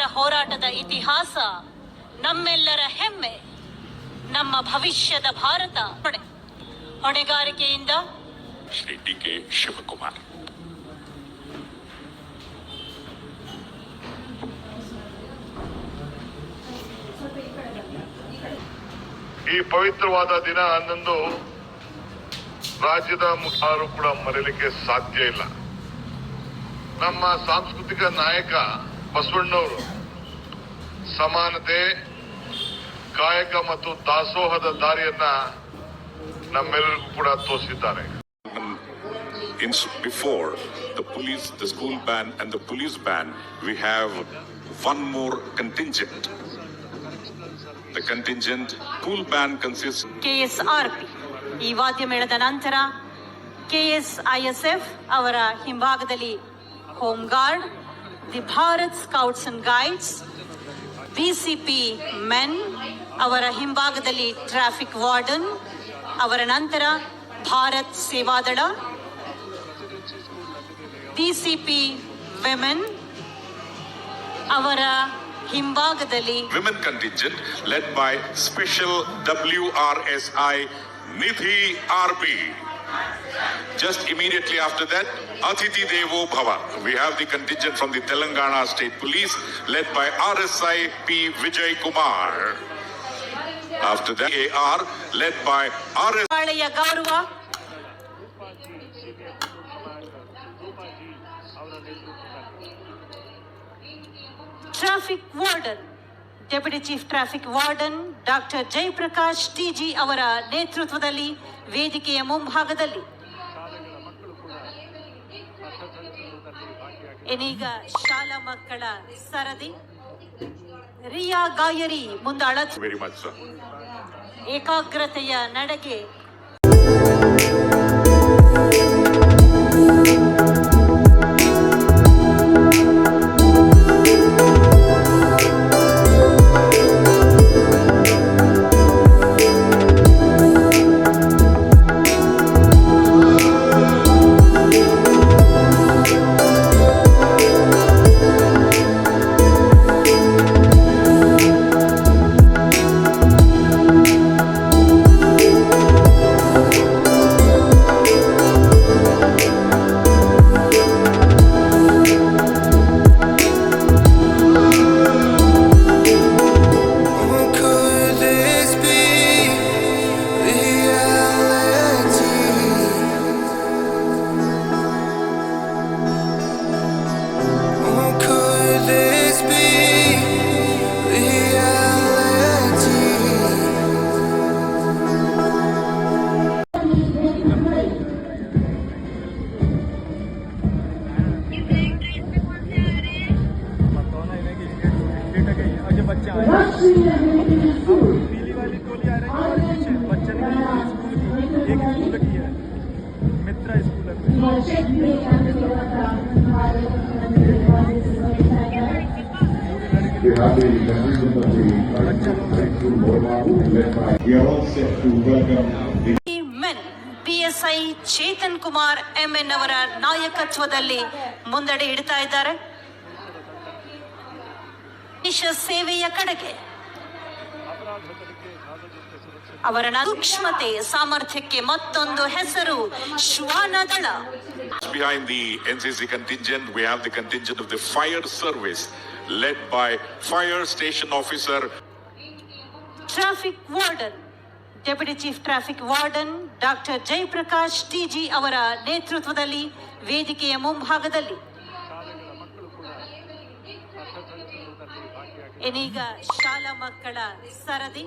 ಸ್ವಾತಂತ್ರ್ಯ ಹೋರಾಟದ ಇತಿಹಾಸ ನಮ್ಮೆಲ್ಲರ ಹೆಮ್ಮೆ. ನಮ್ಮ ಭವಿಷ್ಯದ ಭಾರತ. ಹೊಣೆಗಾರಿಕೆಯಿಂದ ಶ್ರೀ ಡಿ.ಕೆ. ಶಿವಕುಮಾರ್. ಈ ಪವಿತ್ರವಾದ ದಿನ ಅನ್ನೊಂದು ರಾಜ್ಯದ ಮುಖಾರು ಕೂಡ ಮರೆಯಲಿಕ್ಕೆ ಸಾಧ್ಯ ಇಲ್ಲ. ನಮ್ಮ ಸಾಂಸ್ಕೃತಿಕ ನಾಯಕ ಬಸವಣ್ಣವರು ಸಮಾನತೆ, ಕಾಯಕ ಮತ್ತು ದಾಸೋಹದ ದಾರಿಯನ್ನ ನಮ್ಮೆಲ್ಲರಿಗೂ ಕೂಡ ತೋರಿಸಿದ್ದಾರೆ. Before the school ban and the police ban, we have one more contingent. The contingent school ban consists KSRP. ಈ ವಾದ್ಯ ಮೇಳದ ನಂತರ KSISF ಅವರ ಹಿಂಭಾಗದಲ್ಲಿ home guard, the Bharat scouts and guides, BCP men ಅವರ ಹಿಂಭಾಗದಲ್ಲಿ ಟ್ರಾಫಿಕ್ ವಾರ್ಡನ್, ಅವರ ನಂತರ ಭಾರತ್ ಸೇವಾದಳ, BCP ವಿಮೆನ್ ಅವರ ಹಿಂಭಾಗದಲ್ಲಿ women contingent led by special WRSI Nidhi RB. Just immediately after that, Athithi Devo Bhava. We have the contingent from the Telangana State Police led by RSI P. Vijay Kumar. After that, AR led by RSI ಗೌರವ traffic warden, deputy chief traffic warden doctor Jayaprakash TG ಅವರ ನೇತೃತ್ವದಲ್ಲಿ ವೇದಿಕೆಯ ಮುಂಭಾಗದಲ್ಲಿ. ಏನೀಗ ಶಾಲಾ ಮಕ್ಕಳ ಸರದಿ. ರಿಯಾ ಗಾಯರಿ ಮುಂದಾಳ. very much sir. ಏಕಾಗ್ರತೆಯ ನಡೆಗೆ. पीली वाली टोली आ रही है और पीछे बच्चन की स्कूल की एक स्कूल की है, मित्रा स्कूल है. We have the contingent of the we are all set to welcome the men. PSI Chetan Kumar MN ಅವರ ನಾಯಕತ್ವದಲ್ಲಿ ಮುನ್ನಡೆ ಇಡ್ತಾ ಇದ್ದಾರೆ. ದೇಶ ಸೇವೆಯ ಕಡೆಗೆ ಅವರ ಸೂಕ್ಷ್ಮತೆ ಸಾಮರ್ಥ್ಯಕ್ಕೆ ಮತ್ತೊಂದು ಹೆಸರು ಶ್ವಾನದಳ. Behind the NCC contingent, we have the contingent of the fire service led by fire station officer. Traffic warden, deputy chief traffic warden doctor Jayaprakash TG ಅವರ ನೇತೃತ್ವದಲ್ಲಿ ವೇದಿಕೆಯ ಮುಂಭಾಗದಲ್ಲಿ. ಏನೀಗ ಶಾಲಾ ಮಕ್ಕಳ ಸರದಿ.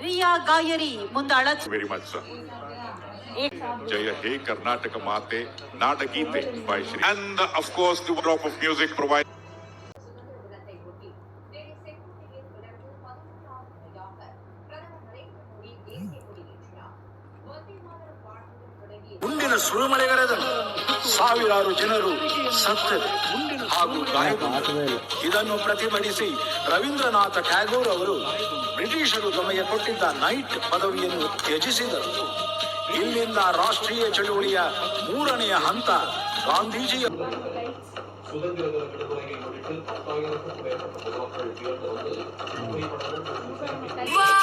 ರಿಯಾ ಗಾಯರಿ ಮುಂದಾಳ. very much sir. Jaya He Karnataka Mate Nadagite by Shri, and of course the drop of music provided. ಮುಂದಿನ ಸುರುಮಳೆಗರೆದನು ಸಾವಿರಾರು ಜನರು ಸತ್ತರು ಹಾಗೂ ಗಾಯಗೊಂಡರು. ಇದನ್ನು ಪ್ರತಿಭಟಿಸಿ ರವೀಂದ್ರನಾಥ ಟ್ಯಾಗೋರ್ ಅವರು ಬ್ರಿಟಿಷರು ತಮಗೆ ಕೊಟ್ಟಿದ್ದ ನೈಟ್ ಪದವಿಯನ್ನು ತ್ಯಜಿಸಿದರು. ಇಲ್ಲಿಂದ ರಾಷ್ಟ್ರೀಯ ಚಳುವಳಿಯ ಮೂರನೆಯ ಹಂತ ಗಾಂಧೀಜಿಯ 와!